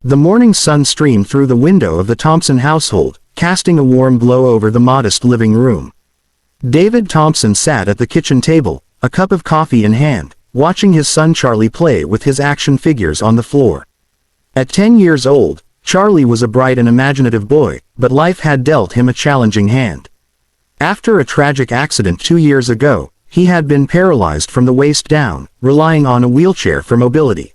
The morning sun streamed through the window of the Thompson household, casting a warm glow over the modest living room. David Thompson sat at the kitchen table, a cup of coffee in hand, watching his son Charlie play with his action figures on the floor. At 10 years old, Charlie was a bright and imaginative boy, but life had dealt him a challenging hand. After a tragic accident 2 years ago, he had been paralyzed from the waist down, relying on a wheelchair for mobility.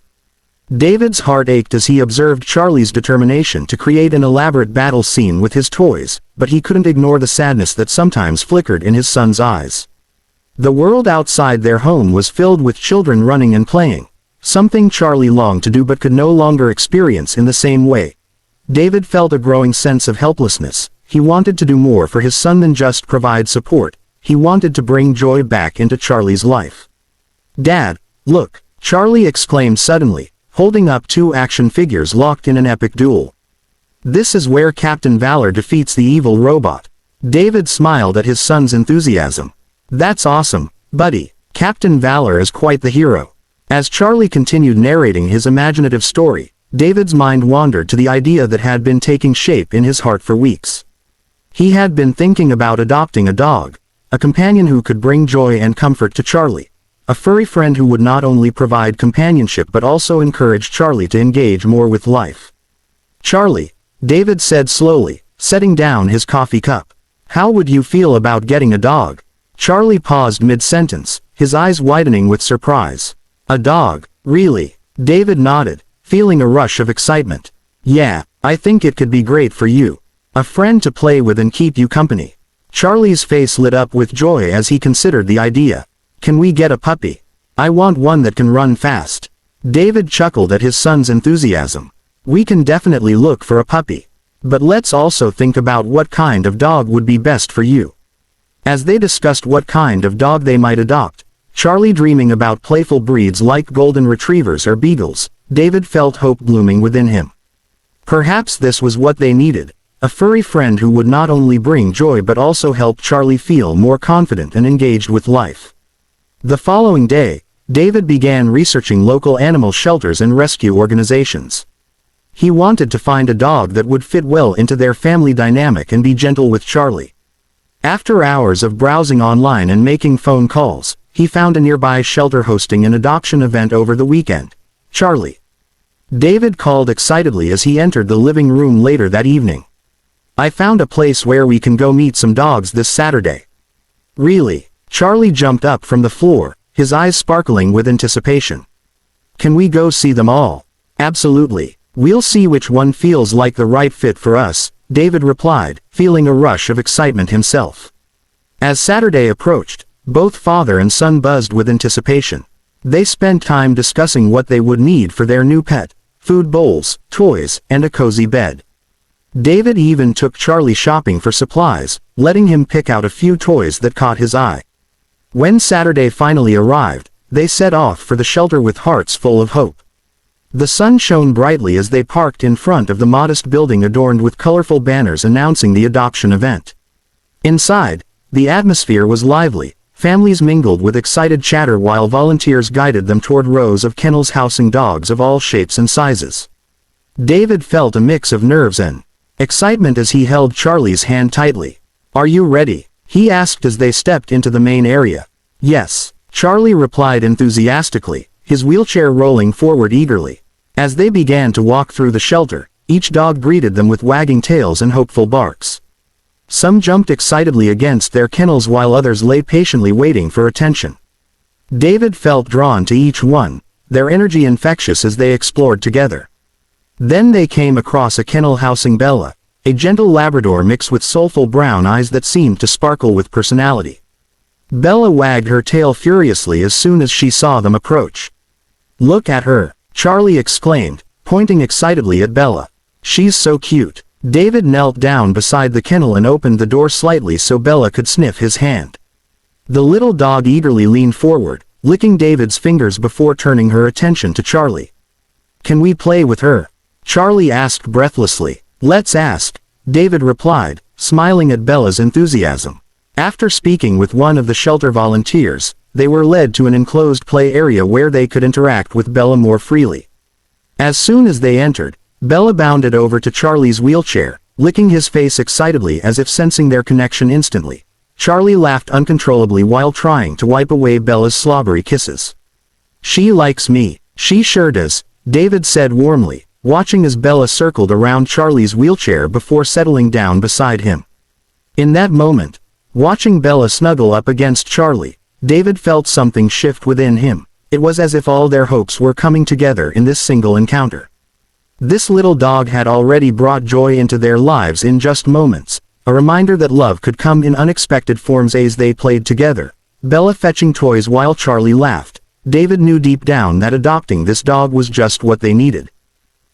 David's heart ached as he observed Charlie's determination to create an elaborate battle scene with his toys, but he couldn't ignore the sadness that sometimes flickered in his son's eyes. The world outside their home was filled with children running and playing, something Charlie longed to do but could no longer experience in the same way. David felt a growing sense of helplessness. He wanted to do more for his son than just provide support. He wanted to bring joy back into Charlie's life. "Dad, look!" Charlie exclaimed suddenly, holding up 2 action figures locked in an epic duel. "This is where Captain Valor defeats the evil robot." David smiled at his son's enthusiasm. "That's awesome, buddy. Captain Valor is quite the hero." As Charlie continued narrating his imaginative story, David's mind wandered to the idea that had been taking shape in his heart for weeks. He had been thinking about adopting a dog, a companion who could bring joy and comfort to Charlie. A furry friend who would not only provide companionship but also encourage Charlie to engage more with life. "Charlie," David said slowly, setting down his coffee cup. "How would you feel about getting a dog?" Charlie paused mid-sentence, his eyes widening with surprise. "A dog, really?" David nodded, feeling a rush of excitement. "Yeah, I think it could be great for you. A friend to play with and keep you company." Charlie's face lit up with joy as he considered the idea. "Can we get a puppy? I want one that can run fast." David chuckled at his son's enthusiasm. "We can definitely look for a puppy. But let's also think about what kind of dog would be best for you." As they discussed what kind of dog they might adopt, Charlie dreaming about playful breeds like golden retrievers or beagles, David felt hope blooming within him. Perhaps this was what they needed, a furry friend who would not only bring joy but also help Charlie feel more confident and engaged with life. The following day, David began researching local animal shelters and rescue organizations. He wanted to find a dog that would fit well into their family dynamic and be gentle with Charlie. After hours of browsing online and making phone calls, he found a nearby shelter hosting an adoption event over the weekend. "Charlie," David called excitedly as he entered the living room later that evening. "I found a place where we can go meet some dogs this Saturday." "Really?" Charlie jumped up from the floor, his eyes sparkling with anticipation. "Can we go see them all?" "Absolutely. We'll see which one feels like the right fit for us," David replied, feeling a rush of excitement himself. As Saturday approached, both father and son buzzed with anticipation. They spent time discussing what they would need for their new pet: food bowls, toys, and a cozy bed. David even took Charlie shopping for supplies, letting him pick out a few toys that caught his eye. When Saturday finally arrived, they set off for the shelter with hearts full of hope. The sun shone brightly as they parked in front of the modest building adorned with colorful banners announcing the adoption event. Inside, the atmosphere was lively. Families mingled with excited chatter while volunteers guided them toward rows of kennels housing dogs of all shapes and sizes. David felt a mix of nerves and excitement as he held Charlie's hand tightly. "Are you ready?" he asked as they stepped into the main area. "Yes," Charlie replied enthusiastically, his wheelchair rolling forward eagerly. As they began to walk through the shelter, each dog greeted them with wagging tails and hopeful barks. Some jumped excitedly against their kennels while others lay patiently waiting for attention. David felt drawn to each one, their energy infectious as they explored together. Then they came across a kennel housing Bella, a gentle Labrador mixed with soulful brown eyes that seemed to sparkle with personality. Bella wagged her tail furiously as soon as she saw them approach. "Look at her," Charlie exclaimed, pointing excitedly at Bella. "She's so cute." David knelt down beside the kennel and opened the door slightly so Bella could sniff his hand. The little dog eagerly leaned forward, licking David's fingers before turning her attention to Charlie. "Can we play with her?" Charlie asked breathlessly. "Let's ask," David replied, smiling at Bella's enthusiasm. After speaking with one of the shelter volunteers, they were led to an enclosed play area where they could interact with Bella more freely. As soon as they entered, Bella bounded over to Charlie's wheelchair, licking his face excitedly as if sensing their connection instantly. Charlie laughed uncontrollably while trying to wipe away Bella's slobbery kisses. "She likes me. She sure does," David said warmly, watching as Bella circled around Charlie's wheelchair before settling down beside him. In that moment, watching Bella snuggle up against Charlie, David felt something shift within him. It was as if all their hopes were coming together in this single encounter. This little dog had already brought joy into their lives in just moments, a reminder that love could come in unexpected forms as they played together, Bella fetching toys while Charlie laughed. David knew deep down that adopting this dog was just what they needed.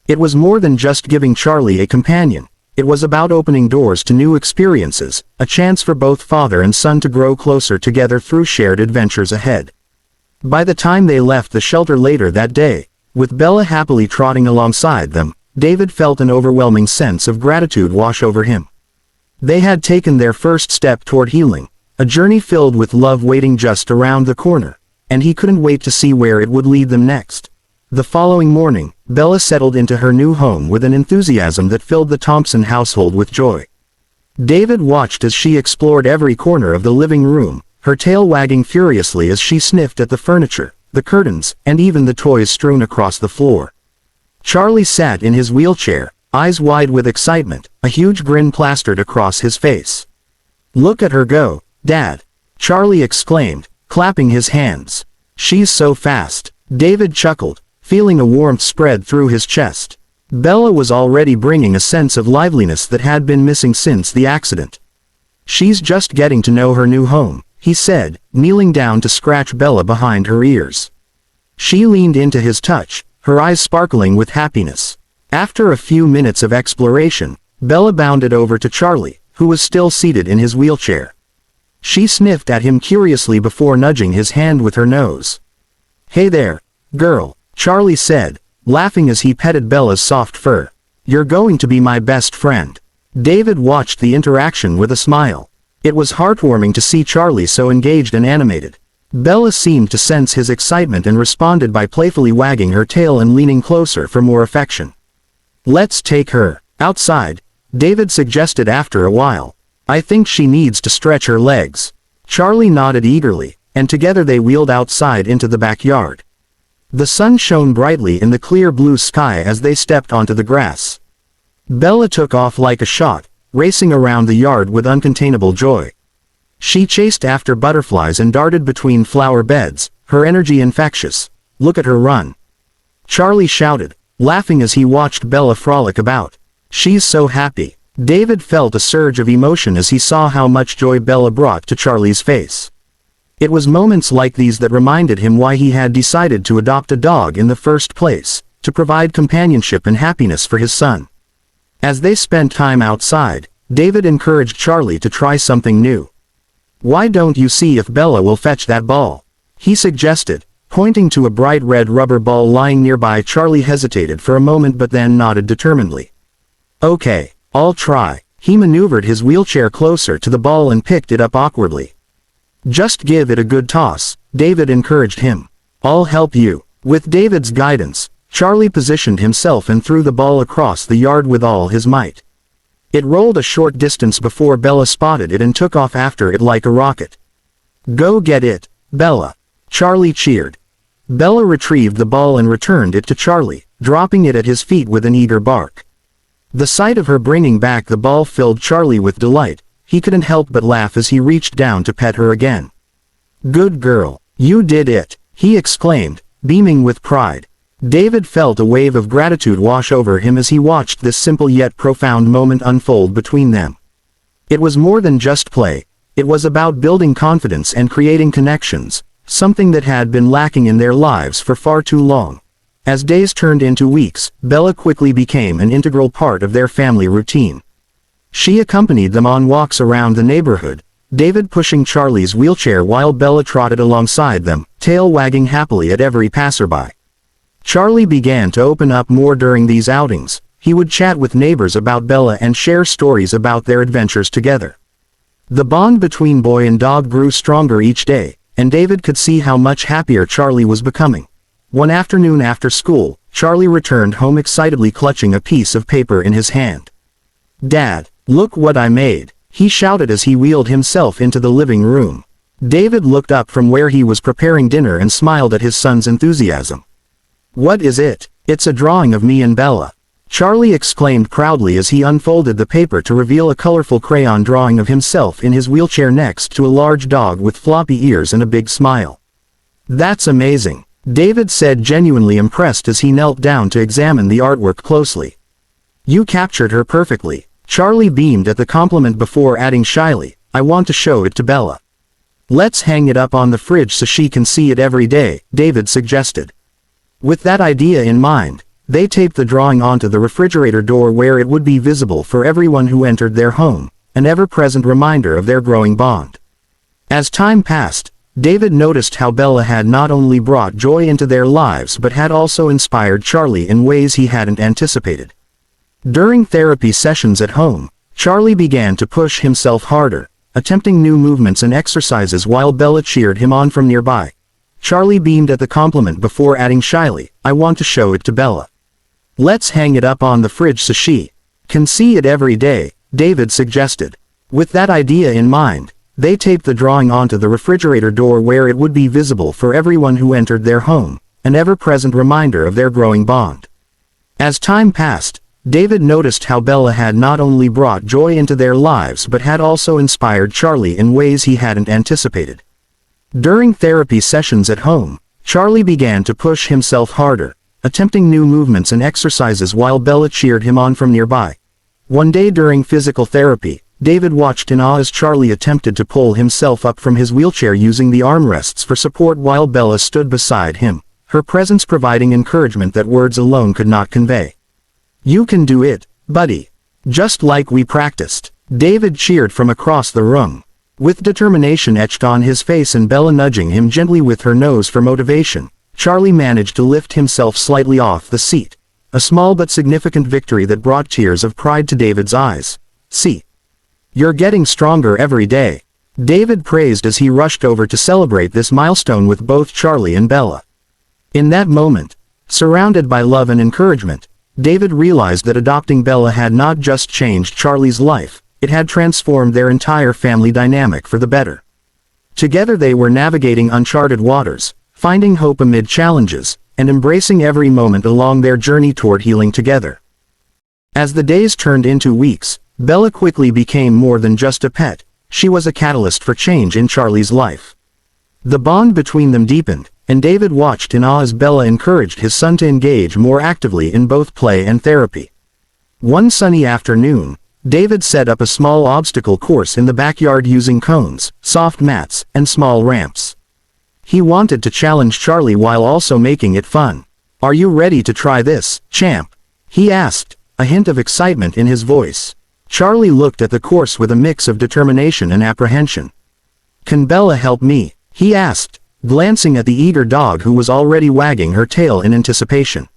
It was more than just giving Charlie a companion. It was about opening doors to new experiences, a chance for both father and son to grow closer together through shared adventures ahead. By the time they left the shelter later that day, with Bella happily trotting alongside them, David felt an overwhelming sense of gratitude wash over him. They had taken their first step toward healing, a journey filled with love waiting just around the corner, and he couldn't wait to see where it would lead them next. The following morning, Bella settled into her new home with an enthusiasm that filled the Thompson household with joy. David watched as she explored every corner of the living room, her tail wagging furiously as she sniffed at the furniture, the curtains, and even the toys strewn across the floor. Charlie sat in his wheelchair, eyes wide with excitement, a huge grin plastered across his face. "Look at her go, Dad!" Charlie exclaimed, clapping his hands. "She's so fast." David chuckled, feeling a warmth spread through his chest. Bella was already bringing a sense of liveliness that had been missing since the accident. "She's just getting to know her new home," he said, kneeling down to scratch Bella behind her ears. She leaned into his touch, her eyes sparkling with happiness. After a few minutes of exploration, Bella bounded over to Charlie, who was still seated in his wheelchair. She sniffed at him curiously before nudging his hand with her nose. "Hey there, girl," Charlie said, laughing as he petted Bella's soft fur. "You're going to be my best friend." David watched the interaction with a smile. It was heartwarming to see Charlie so engaged and animated. Bella seemed to sense his excitement and responded by playfully wagging her tail and leaning closer for more affection. "Let's take her outside," David suggested after a while. "I think she needs to stretch her legs." Charlie nodded eagerly, and together they wheeled outside into the backyard. The sun shone brightly in the clear blue sky as they stepped onto the grass. Bella took off like a shot, racing around the yard with uncontainable joy. She chased after butterflies and darted between flower beds, her energy infectious. "Look at her run!" Charlie shouted, laughing as he watched Bella frolic about. "She's so happy." David felt a surge of emotion as he saw how much joy Bella brought to Charlie's face. It was moments like these that reminded him why he had decided to adopt a dog in the first place, to provide companionship and happiness for his son. As they spent time outside, David encouraged Charlie to try something new. "Why don't you see if Bella will fetch that ball?" he suggested, pointing to a bright red rubber ball lying nearby. Charlie hesitated for a moment but then nodded determinedly. "Okay, I'll try." He maneuvered his wheelchair closer to the ball and picked it up awkwardly. "Just give it a good toss," David encouraged him. "I'll help you." With David's guidance, Charlie positioned himself and threw the ball across the yard with all his might. It rolled a short distance before Bella spotted it and took off after it like a rocket. "Go get it, Bella," Charlie cheered. Bella retrieved the ball and returned it to Charlie, dropping it at his feet with an eager bark. The sight of her bringing back the ball filled Charlie with delight. He couldn't help but laugh as he reached down to pet her again. "Good girl, you did it," he exclaimed, beaming with pride. David felt a wave of gratitude wash over him as he watched this simple yet profound moment unfold between them. It was more than just play. It was about building confidence and creating connections, something that had been lacking in their lives for far too long. As days turned into weeks, Bella quickly became an integral part of their family routine. She accompanied them on walks around the neighborhood, David pushing Charlie's wheelchair while Bella trotted alongside them, tail wagging happily at every passerby. Charlie began to open up more during these outings. He would chat with neighbors about Bella and share stories about their adventures together. The bond between boy and dog grew stronger each day, and David could see how much happier Charlie was becoming. One afternoon after school, Charlie returned home excitedly clutching a piece of paper in his hand. "Dad, look what I made," he shouted as he wheeled himself into the living room. David looked up from where he was preparing dinner and smiled at his son's enthusiasm. "What is it?" "It's a drawing of me and Bella," Charlie exclaimed proudly as he unfolded the paper to reveal a colorful crayon drawing of himself in his wheelchair next to a large dog with floppy ears and a big smile. "That's amazing," David said, genuinely impressed as he knelt down to examine the artwork closely. "You captured her perfectly," Charlie beamed at the compliment before adding shyly, "I want to show it to Bella." "Let's hang it up on the fridge so she can see it every day," David suggested. With that idea in mind, they taped the drawing onto the refrigerator door where it would be visible for everyone who entered their home, an ever-present reminder of their growing bond. As time passed, David noticed how Bella had not only brought joy into their lives but had also inspired Charlie in ways he hadn't anticipated. During therapy sessions at home, Charlie began to push himself harder, attempting new movements and exercises while Bella cheered him on from nearby. Charlie beamed at the compliment before adding shyly, "I want to show it to Bella." "Let's hang it up on the fridge so she can see it every day," David suggested. With that idea in mind, they taped the drawing onto the refrigerator door where it would be visible for everyone who entered their home, an ever-present reminder of their growing bond. As time passed, David noticed how Bella had not only brought joy into their lives but had also inspired Charlie in ways he hadn't anticipated. During therapy sessions at home, Charlie began to push himself harder, attempting new movements and exercises while Bella cheered him on from nearby. One day during physical therapy, David watched in awe as Charlie attempted to pull himself up from his wheelchair using the armrests for support while Bella stood beside him, her presence providing encouragement that words alone could not convey. "You can do it, buddy. Just like we practiced," David cheered from across the room. With determination etched on his face and Bella nudging him gently with her nose for motivation, Charlie managed to lift himself slightly off the seat, a small but significant victory that brought tears of pride to David's eyes. "See, you're getting stronger every day," David praised as he rushed over to celebrate this milestone with both Charlie and Bella. In that moment, surrounded by love and encouragement, David realized that adopting Bella had not just changed Charlie's life, it had transformed their entire family dynamic for the better. Together they were navigating uncharted waters, finding hope amid challenges, and embracing every moment along their journey toward healing together. As the days turned into weeks, Bella quickly became more than just a pet, she was a catalyst for change in Charlie's life. The bond between them deepened, and David watched in awe as Bella encouraged his son to engage more actively in both play and therapy. One sunny afternoon, David set up a small obstacle course in the backyard using cones, soft mats, and small ramps. He wanted to challenge Charlie while also making it fun. "Are you ready to try this, champ?" he asked, a hint of excitement in his voice. Charlie looked at the course with a mix of determination and apprehension. "Can Bella help me?" he asked, glancing at the eager dog who was already wagging her tail in anticipation.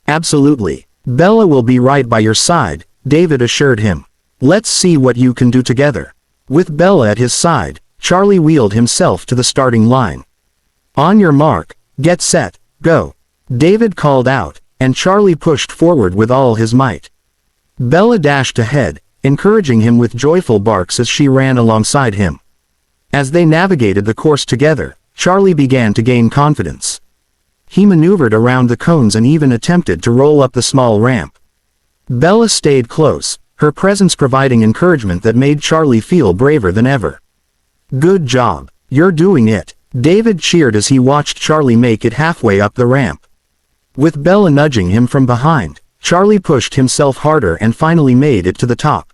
"Absolutely. Bella will be right by your side," David assured him. "Let's see what you can do together." With Bella at his side, Charlie wheeled himself to the starting line. "On your mark, get set, go," David called out, and Charlie pushed forward with all his might. Bella dashed ahead, encouraging him with joyful barks as she ran alongside him. As they navigated the course together, Charlie began to gain confidence. He maneuvered around the cones and even attempted to roll up the small ramp. Bella stayed close, her presence providing encouragement that made Charlie feel braver than ever. "Good job, you're doing it," David cheered as he watched Charlie make it halfway up the ramp. With Bella nudging him from behind, Charlie pushed himself harder and finally made it to the top.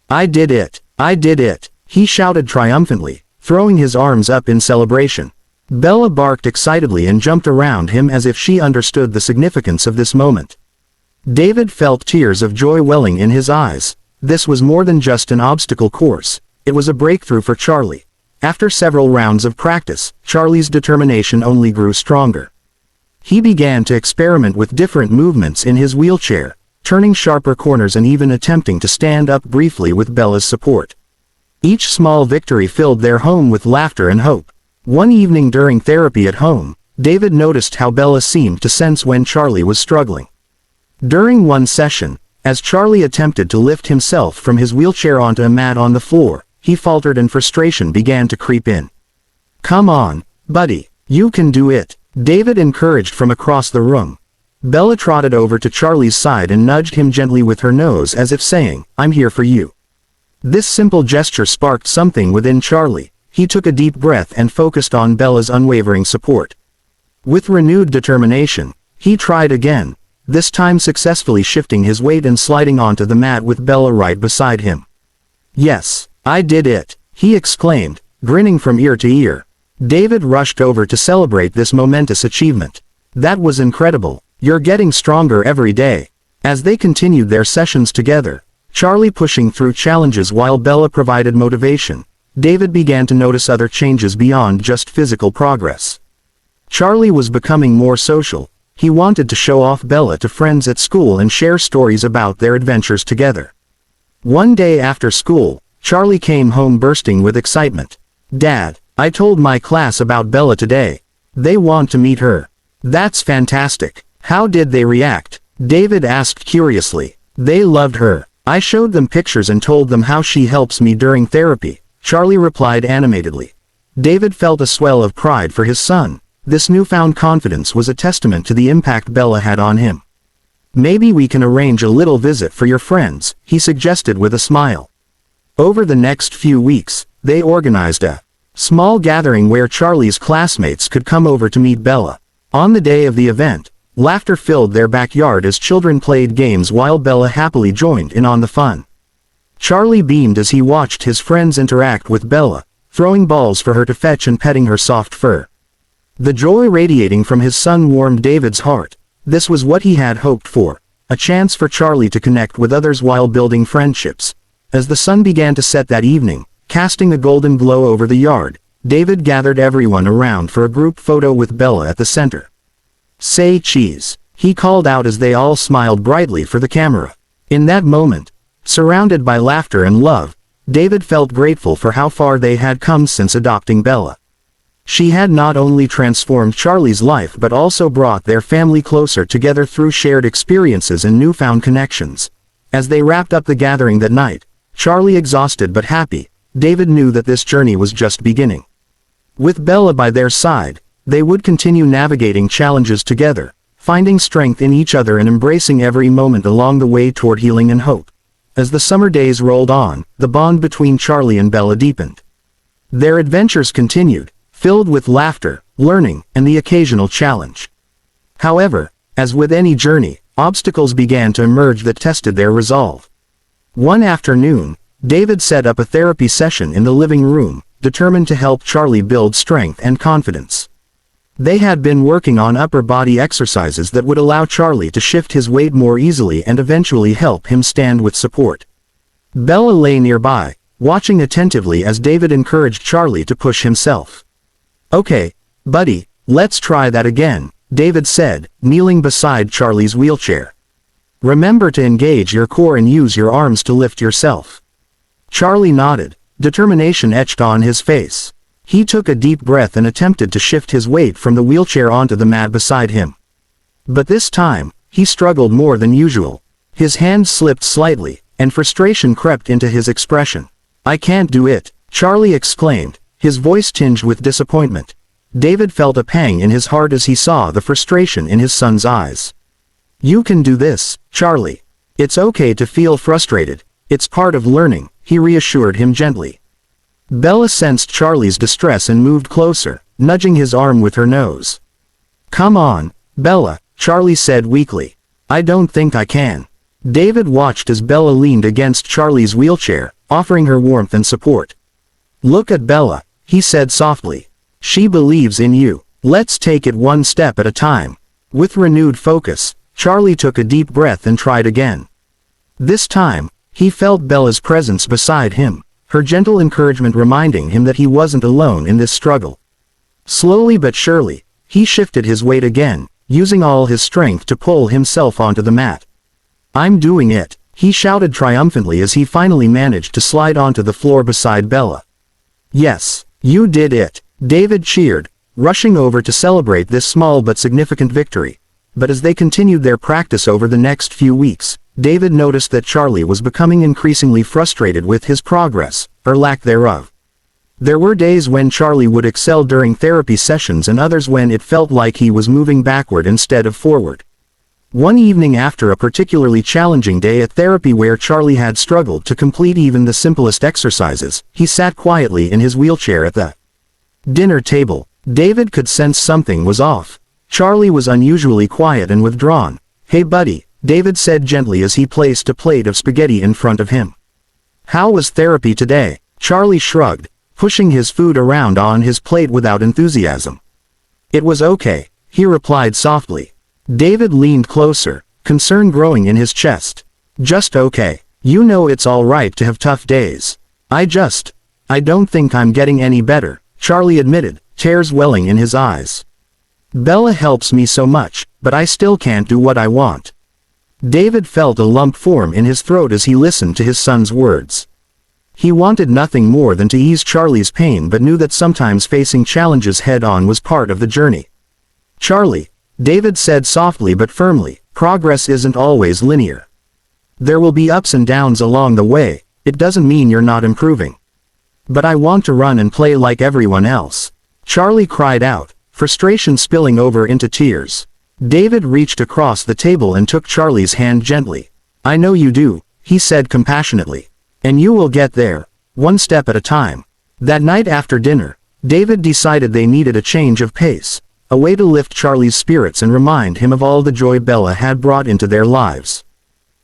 "I did it! I did it!" he shouted triumphantly, throwing his arms up in celebration. Bella barked excitedly and jumped around him as if she understood the significance of this moment. David felt tears of joy welling in his eyes. This was more than just an obstacle course, it was a breakthrough for Charlie. After several rounds of practice, Charlie's determination only grew stronger. He began to experiment with different movements in his wheelchair, turning sharper corners and even attempting to stand up briefly with Bella's support. Each small victory filled their home with laughter and hope. One evening during therapy at home, David noticed how Bella seemed to sense when Charlie was struggling. During one session, as Charlie attempted to lift himself from his wheelchair onto a mat on the floor, he faltered and frustration began to creep in. "Come on, buddy, you can do it," David encouraged from across the room. Bella trotted over to Charlie's side and nudged him gently with her nose as if saying, "I'm here for you." This simple gesture sparked something within Charlie. He took a deep breath and focused on Bella's unwavering support. With renewed determination, he tried again, this time successfully shifting his weight and sliding onto the mat with Bella right beside him. "Yes, I did it," he exclaimed, grinning from ear to ear. David rushed over to celebrate this momentous achievement. "That was incredible. You're getting stronger every day." As they continued their sessions together, Charlie pushing through challenges while Bella provided motivation, David began to notice other changes beyond just physical progress. Charlie was becoming more social. He wanted to show off Bella to friends at school and share stories about their adventures together. One day after school, Charlie came home bursting with excitement. "Dad, I told my class about Bella today. They want to meet her." "That's fantastic. How did they react?" David asked curiously. "They loved her. I showed them pictures and told them how she helps me during therapy," Charlie replied animatedly. David felt a swell of pride for his son. This newfound confidence was a testament to the impact Bella had on him. "Maybe we can arrange a little visit for your friends," he suggested with a smile. Over the next few weeks, they organized a small gathering where Charlie's classmates could come over to meet Bella. On the day of the event, laughter filled their backyard as children played games while Bella happily joined in on the fun. Charlie beamed as he watched his friends interact with Bella, throwing balls for her to fetch and petting her soft fur. The joy radiating from his son warmed David's heart. This was what he had hoped for, a chance for Charlie to connect with others while building friendships. As the sun began to set that evening, casting a golden glow over the yard, David gathered everyone around for a group photo with Bella at the center. "Say cheese," he called out as they all smiled brightly for the camera. In that moment, surrounded by laughter and love, David felt grateful for how far they had come since adopting Bella. She had not only transformed Charlie's life but also brought their family closer together through shared experiences and newfound connections. As they wrapped up the gathering that night, Charlie exhausted but happy, David knew that this journey was just beginning. With Bella by their side, they would continue navigating challenges together, finding strength in each other and embracing every moment along the way toward healing and hope. As the summer days rolled on, the bond between Charlie and Bella deepened. Their adventures continued, filled with laughter, learning, and the occasional challenge. However, as with any journey, obstacles began to emerge that tested their resolve. One afternoon, David set up a therapy session in the living room, determined to help Charlie build strength and confidence. They had been working on upper body exercises that would allow Charlie to shift his weight more easily and eventually help him stand with support. Bella lay nearby, watching attentively as David encouraged Charlie to push himself. "Okay, buddy, let's try that again," David said, kneeling beside Charlie's wheelchair. "Remember to engage your core and use your arms to lift yourself." Charlie nodded, determination etched on his face. He took a deep breath and attempted to shift his weight from the wheelchair onto the mat beside him. But this time, he struggled more than usual. His hands slipped slightly, and frustration crept into his expression. "I can't do it," Charlie exclaimed, his voice tinged with disappointment. David felt a pang in his heart as he saw the frustration in his son's eyes. "You can do this, Charlie. It's okay to feel frustrated. It's part of learning," he reassured him gently. Bella sensed Charlie's distress and moved closer, nudging his arm with her nose. "Come on, Bella," Charlie said weakly. "I don't think I can." David watched as Bella leaned against Charlie's wheelchair, offering her warmth and support. "Look at Bella," he said softly. "She believes in you. Let's take it one step at a time." With renewed focus, Charlie took a deep breath and tried again. This time, he felt Bella's presence beside him, her gentle encouragement reminding him that he wasn't alone in this struggle. Slowly but surely, he shifted his weight again, using all his strength to pull himself onto the mat. "I'm doing it," he shouted triumphantly as he finally managed to slide onto the floor beside Bella. "Yes, you did it," David cheered, rushing over to celebrate this small but significant victory. But as they continued their practice over the next few weeks, David noticed that Charlie was becoming increasingly frustrated with his progress, or lack thereof. There were days when Charlie would excel during therapy sessions and others when it felt like he was moving backward instead of forward. One evening after a particularly challenging day at therapy where Charlie had struggled to complete even the simplest exercises, he sat quietly in his wheelchair at the dinner table. David could sense something was off. Charlie was unusually quiet and withdrawn. "Hey buddy," David said gently as he placed a plate of spaghetti in front of him. "How was therapy today?" Charlie shrugged, pushing his food around on his plate without enthusiasm. "It was okay," he replied softly. David leaned closer, concern growing in his chest. "Just okay. You know it's all right to have tough days. I don't think I'm getting any better," Charlie admitted, tears welling in his eyes. "Bella helps me so much, but I still can't do what I want." David felt a lump form in his throat as he listened to his son's words. He wanted nothing more than to ease Charlie's pain but knew that sometimes facing challenges head-on was part of the journey. "Charlie," David said softly but firmly, "progress isn't always linear. There will be ups and downs along the way. It doesn't mean you're not improving." "But I want to run and play like everyone else," Charlie cried out, frustration spilling over into tears. David reached across the table and took Charlie's hand gently. "I know you do," he said compassionately. "And you will get there, one step at a time." That night after dinner, David decided they needed a change of pace, a way to lift Charlie's spirits and remind him of all the joy Bella had brought into their lives.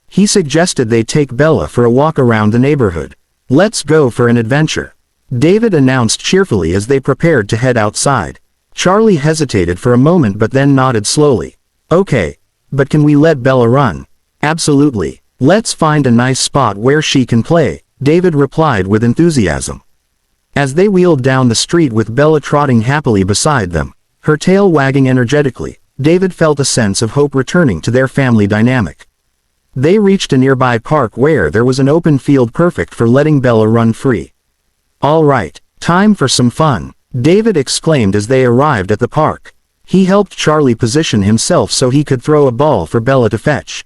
He suggested they take Bella for a walk around the neighborhood. "Let's go for an adventure," David announced cheerfully as they prepared to head outside. Charlie hesitated for a moment but then nodded slowly. "Okay, but can we let Bella run?" "Absolutely. Let's find a nice spot where she can play," David replied with enthusiasm. As they wheeled down the street with Bella trotting happily beside them, her tail wagging energetically, David felt a sense of hope returning to their family dynamic. They reached a nearby park where there was an open field perfect for letting Bella run free. "All right, time for some fun," David exclaimed as they arrived at the park. He helped Charlie position himself so he could throw a ball for Bella to fetch.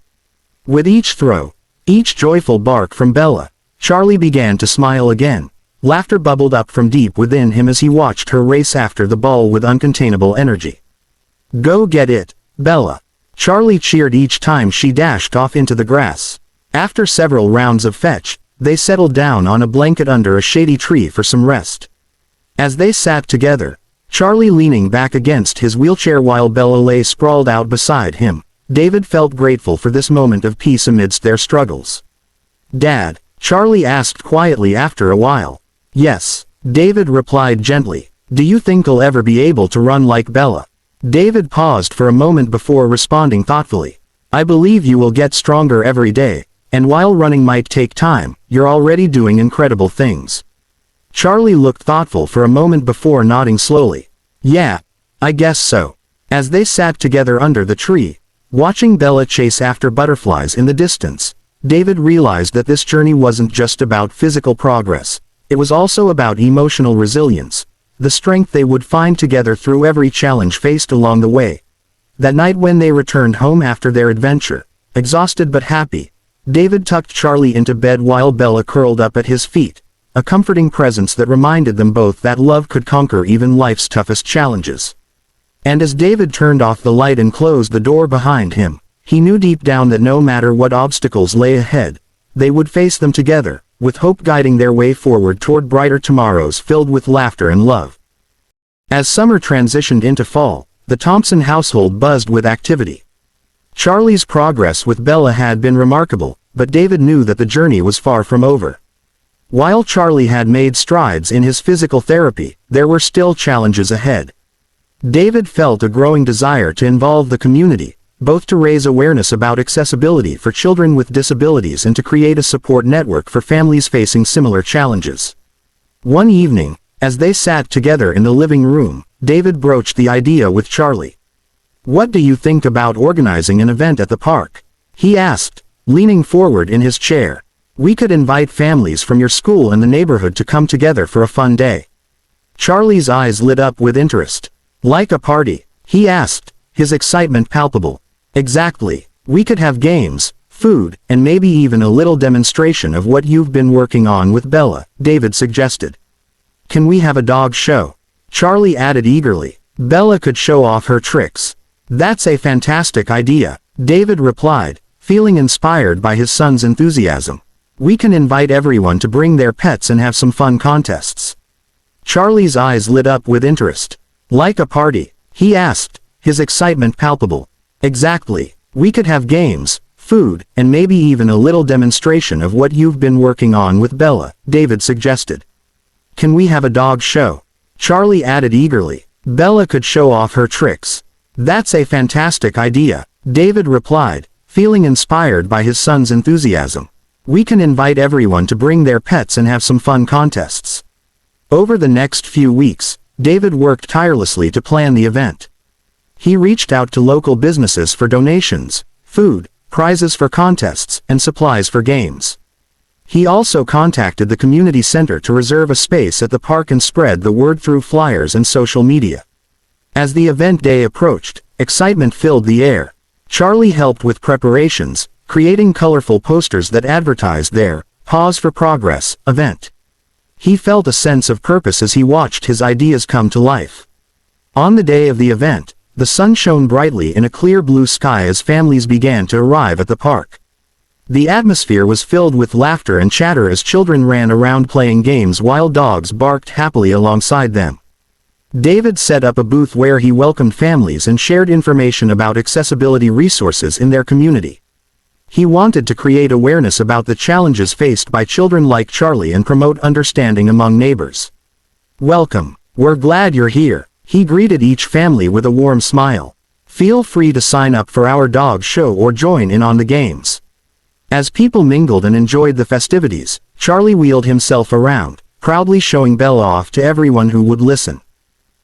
With each throw, each joyful bark from Bella, Charlie began to smile again. Laughter bubbled up from deep within him as he watched her race after the ball with uncontainable energy. "Go get it, Bella," Charlie cheered each time she dashed off into the grass. After several rounds of fetch, they settled down on a blanket under a shady tree for some rest. As they sat together, Charlie leaning back against his wheelchair while Bella lay sprawled out beside him, David felt grateful for this moment of peace amidst their struggles. "Dad?" Charlie asked quietly after a while. "Yes," David replied gently. "Do you think I'll ever be able to run like Bella?" David paused for a moment before responding thoughtfully. "I believe you will get stronger every day, and while running might take time, you're already doing incredible things." Charlie looked thoughtful for a moment before nodding slowly. "Yeah, I guess so." As they sat together under the tree, watching Bella chase after butterflies in the distance, David realized that this journey wasn't just about physical progress. It was also about emotional resilience, the strength they would find together through every challenge faced along the way. That night when they returned home after their adventure, exhausted but happy, David tucked Charlie into bed while Bella curled up at his feet, a comforting presence that reminded them both that love could conquer even life's toughest challenges. And as David turned off the light and closed the door behind him, he knew deep down that no matter what obstacles lay ahead, they would face them together, with hope guiding their way forward toward brighter tomorrows filled with laughter and love. As summer transitioned into fall, the Thompson household buzzed with activity. Charlie's progress with Bella had been remarkable, but David knew that the journey was far from over. While Charlie had made strides in his physical therapy, there were still challenges ahead. David felt a growing desire to involve the community, both to raise awareness about accessibility for children with disabilities and to create a support network for families facing similar challenges. One evening, as they sat together in the living room, David broached the idea with Charlie. "What do you think about organizing an event at the park?" he asked, leaning forward in his chair. "We could invite families from your school and the neighborhood to come together for a fun day." Charlie's eyes lit up with interest. Like a party? He asked, his excitement palpable. Exactly. We could have games, food, and maybe even a little demonstration of what you've been working on with Bella, David suggested. Can we have a dog show? Charlie added eagerly. Bella could show off her tricks. That's a fantastic idea, David replied, feeling inspired by his son's enthusiasm. We can invite everyone to bring their pets and have some fun contests. Charlie's eyes lit up with interest. Like a party? He asked, his excitement palpable. Exactly. We could have games, food, and maybe even a little demonstration of what you've been working on with Bella, David suggested. Can we have a dog show? Charlie added eagerly. Bella could show off her tricks. That's a fantastic idea, David replied, feeling inspired by his son's enthusiasm. We can invite everyone to bring their pets and have some fun contests. Over the next few weeks, David worked tirelessly to plan the event. He reached out to local businesses for donations, food, prizes for contests, and supplies for games. He also contacted the community center to reserve a space at the park and spread the word through flyers and social media. As the event day approached, excitement filled the air. Charlie helped with preparations, creating colorful posters that advertised their Pause for Progress event. He felt a sense of purpose as he watched his ideas come to life. On the day of the event, the sun shone brightly in a clear blue sky as families began to arrive at the park. The atmosphere was filled with laughter and chatter as children ran around playing games while dogs barked happily alongside them. David set up a booth where he welcomed families and shared information about accessibility resources in their community. He wanted to create awareness about the challenges faced by children like Charlie and promote understanding among neighbors. Welcome. We're glad you're here, he greeted each family with a warm smile. Feel free to sign up for our dog show or join in on the games. As people mingled and enjoyed the festivities, Charlie wheeled himself around, proudly showing Bella off to everyone who would listen.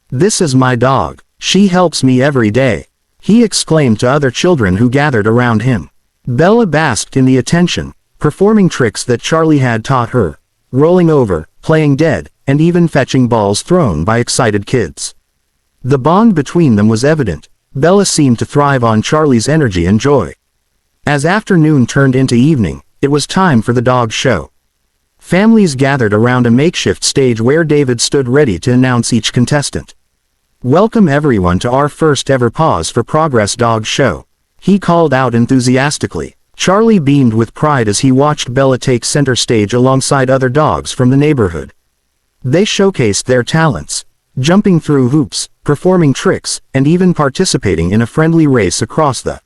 This is my dog. She helps me every day, he exclaimed to other children who gathered around him. Bella basked in the attention, performing tricks that Charlie had taught her, rolling over, playing dead, and even fetching balls thrown by excited kids. The bond between them was evident. Bella seemed to thrive on Charlie's energy and joy. As afternoon turned into evening, it was time for the dog show. Families gathered around a makeshift stage where David stood ready to announce each contestant. Welcome everyone to our first ever Pause for Progress dog show, he called out enthusiastically. Charlie beamed with pride as he watched Bella take center stage alongside other dogs from the neighborhood. They showcased their talents, jumping through hoops, performing tricks, and even participating in a friendly race across the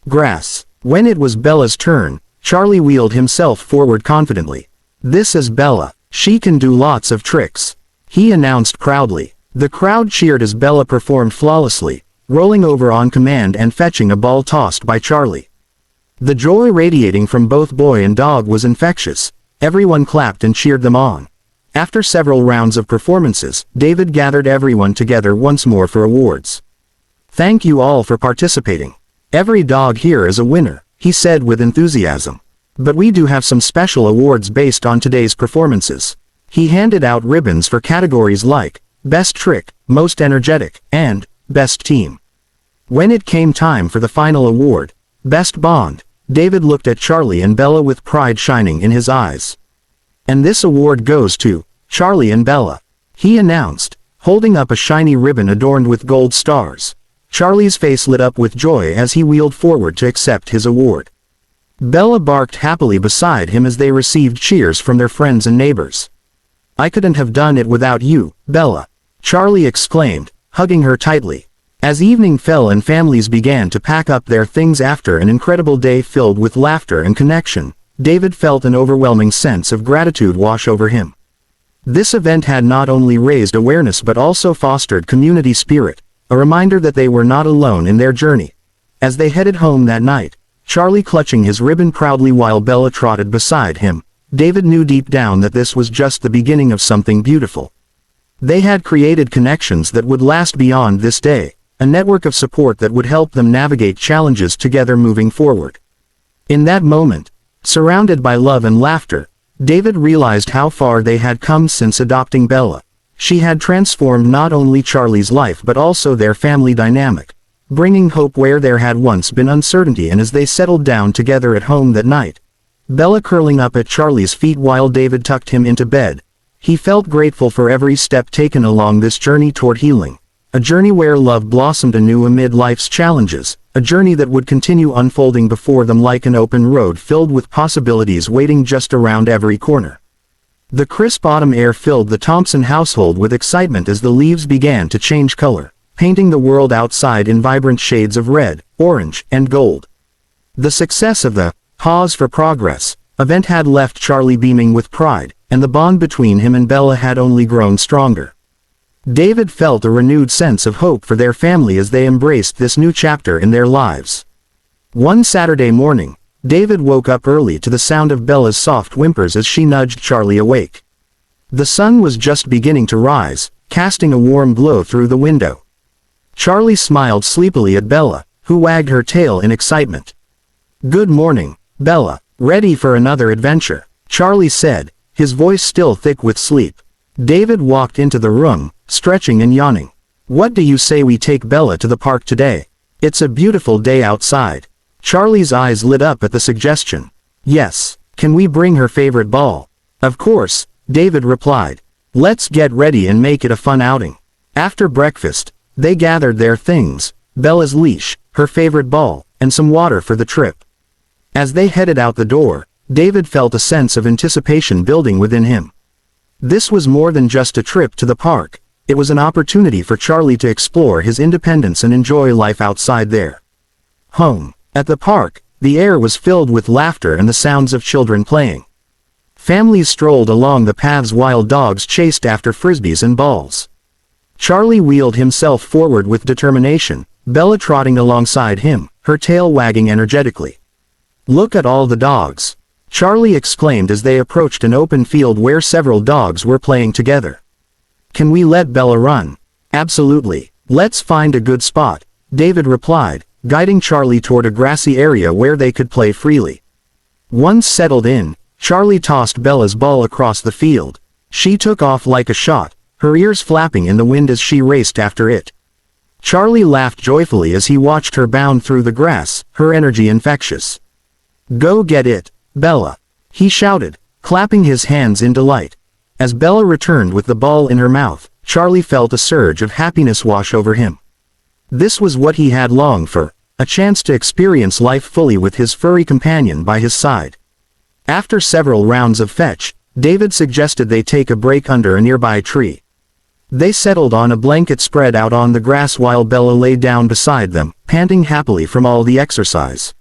grass. When it was Bella's turn, Charlie wheeled himself forward confidently. This is Bella. She can do lots of tricks, he announced proudly. The crowd cheered as Bella performed flawlessly, rolling over on command and fetching a ball tossed by Charlie. The joy radiating from both boy and dog was infectious. Everyone clapped and cheered them on. After several rounds of performances, David gathered everyone together once more for awards. Thank you all for participating. Every dog here is a winner, he said with enthusiasm. But we do have some special awards based on today's performances. He handed out ribbons for categories like Best Trick, Most Energetic, and Best Team. When it came time for the final award, Best Bond, David looked at Charlie and Bella with pride shining in his eyes. And this award goes to Charlie and Bella, he announced, holding up a shiny ribbon adorned with gold stars. Charlie's face lit up with joy as he wheeled forward to accept his award. Bella barked happily beside him as they received cheers from their friends and neighbors. I couldn't have done it without you, Bella, Charlie exclaimed, hugging her tightly. As evening fell and families began to pack up their things after an incredible day filled with laughter and connection, David felt an overwhelming sense of gratitude wash over him. This event had not only raised awareness but also fostered community spirit, a reminder that they were not alone in their journey. As they headed home that night, Charlie clutching his ribbon proudly while Bella trotted beside him, David knew deep down that this was just the beginning of something beautiful. They had created connections that would last beyond this day, a network of support that would help them navigate challenges together moving forward. In that moment, surrounded by love and laughter, David realized how far they had come since adopting Bella. She had transformed not only Charlie's life but also their family dynamic, bringing hope where there had once been uncertainty. And as they settled down together at home that night, Bella curling up at Charlie's feet while David tucked him into bed, he felt grateful for every step taken along this journey toward healing. A journey where love blossomed anew amid life's challenges, a journey that would continue unfolding before them like an open road filled with possibilities waiting just around every corner. The crisp autumn air filled the Thompson household with excitement as the leaves began to change color, painting the world outside in vibrant shades of red, orange, and gold. The success of the Pause for Progress event had left Charlie beaming with pride, and the bond between him and Bella had only grown stronger. David felt a renewed sense of hope for their family as they embraced this new chapter in their lives. One Saturday morning, David woke up early to the sound of Bella's soft whimpers as she nudged Charlie awake. The sun was just beginning to rise, casting a warm glow through the window. Charlie smiled sleepily at Bella, who wagged her tail in excitement. "Good morning, Bella. Ready for another adventure?" Charlie said, his voice still thick with sleep. David walked into the room, stretching and yawning. "What do you say we take Bella to the park today? It's a beautiful day outside." Charlie's eyes lit up at the suggestion. "Yes. Can we bring her favorite ball?" "Of course," David replied. "Let's get ready and make it a fun outing." After breakfast, they gathered their things, Bella's leash, her favorite ball, and some water for the trip. As they headed out the door, David felt a sense of anticipation building within him. This was more than just a trip to the park. It was an opportunity for Charlie to explore his independence and enjoy life outside their home. At the park, the air was filled with laughter and the sounds of children playing. Families strolled along the paths while dogs chased after frisbees and balls. Charlie wheeled himself forward with determination, Bella trotting alongside him, her tail wagging energetically. "Look at all the dogs," Charlie exclaimed as they approached an open field where several dogs were playing together. "Can we let Bella run?" "Absolutely. Let's find a good spot," David replied, guiding Charlie toward a grassy area where they could play freely. Once settled in, Charlie tossed Bella's ball across the field. She took off like a shot, her ears flapping in the wind as she raced after it. Charlie laughed joyfully as he watched her bound through the grass, her energy infectious. "Go get it, Bella," he shouted, clapping his hands in delight. As Bella returned with the ball in her mouth, Charlie felt a surge of happiness wash over him. This was what he had longed for, a chance to experience life fully with his furry companion by his side. After several rounds of fetch, David suggested they take a break under a nearby tree. They settled on a blanket spread out on the grass while Bella lay down beside them, panting happily from all the exercise.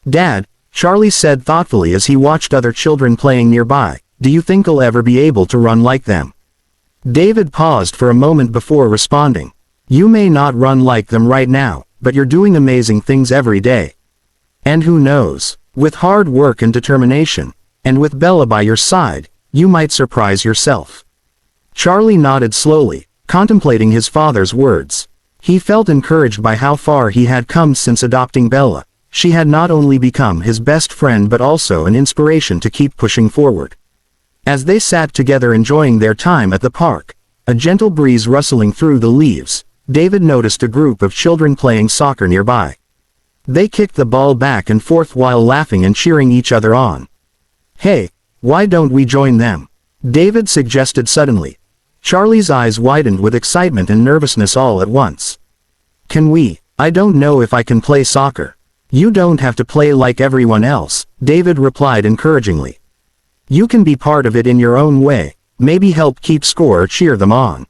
"Dad," Charlie said thoughtfully as he watched other children playing nearby, "do you think I'll ever be able to run like them?" David paused for a moment before responding. "You may not run like them right now, but you're doing amazing things every day. And who knows, with hard work and determination, and with Bella by your side, you might surprise yourself." Charlie nodded slowly, contemplating his father's words. He felt encouraged by how far he had come since adopting Bella. She had not only become his best friend but also an inspiration to keep pushing forward. As they sat together enjoying their time at the park, a gentle breeze rustling through the leaves, David noticed a group of children playing soccer nearby. They kicked the ball back and forth while laughing and cheering each other on. "Hey, why don't we join them?" David suggested suddenly. Charlie's eyes widened with excitement and nervousness all at once. "Can we? I don't know if I can play soccer." "You don't have to play like everyone else," David replied encouragingly. "You can be part of it in your own way, maybe help keep score or cheer them on."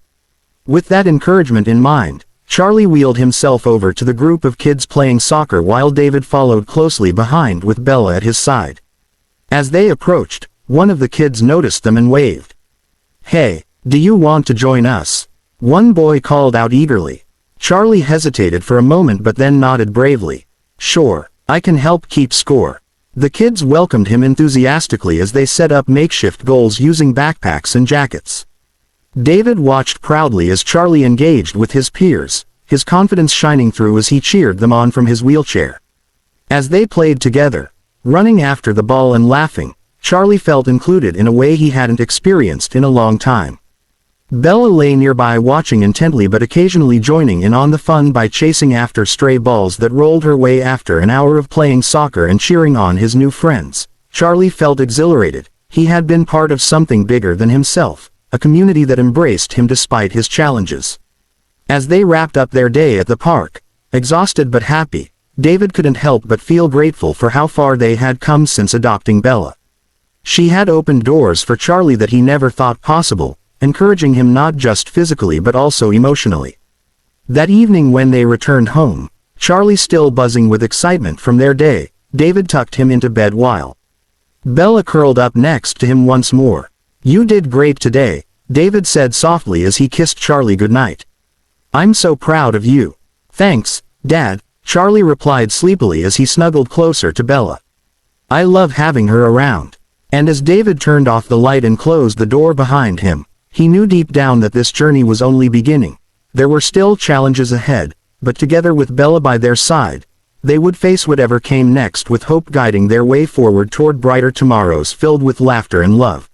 With that encouragement in mind, Charlie wheeled himself over to the group of kids playing soccer while David followed closely behind with Bella at his side. As they approached, one of the kids noticed them and waved. "Hey, do you want to join us?" one boy called out eagerly. Charlie hesitated for a moment but then nodded bravely. "Sure, I can help keep score." The kids welcomed him enthusiastically as they set up makeshift goals using backpacks and jackets. David watched proudly as Charlie engaged with his peers, his confidence shining through as he cheered them on from his wheelchair. As they played together, running after the ball and laughing, Charlie felt included in a way he hadn't experienced in a long time. Bella lay nearby watching intently but occasionally joining in on the fun by chasing after stray balls that rolled her way after an hour of playing soccer and cheering on his new friends. Charlie felt exhilarated. He had been part of something bigger than himself, a community that embraced him despite his challenges. As they wrapped up their day at the park, exhausted but happy, David couldn't help but feel grateful for how far they had come since adopting Bella. She had opened doors for Charlie that he never thought possible, encouraging him not just physically but also emotionally. That evening when they returned home, Charlie still buzzing with excitement from their day, David tucked him into bed while Bella curled up next to him once more. "You did great today," David said softly as he kissed Charlie goodnight. "I'm so proud of you." "Thanks, Dad," Charlie replied sleepily as he snuggled closer to Bella. "I love having her around." And as David turned off the light and closed the door behind him, he knew deep down that this journey was only beginning. There were still challenges ahead, but together with Bella by their side, they would face whatever came next with hope guiding their way forward toward brighter tomorrows filled with laughter and love.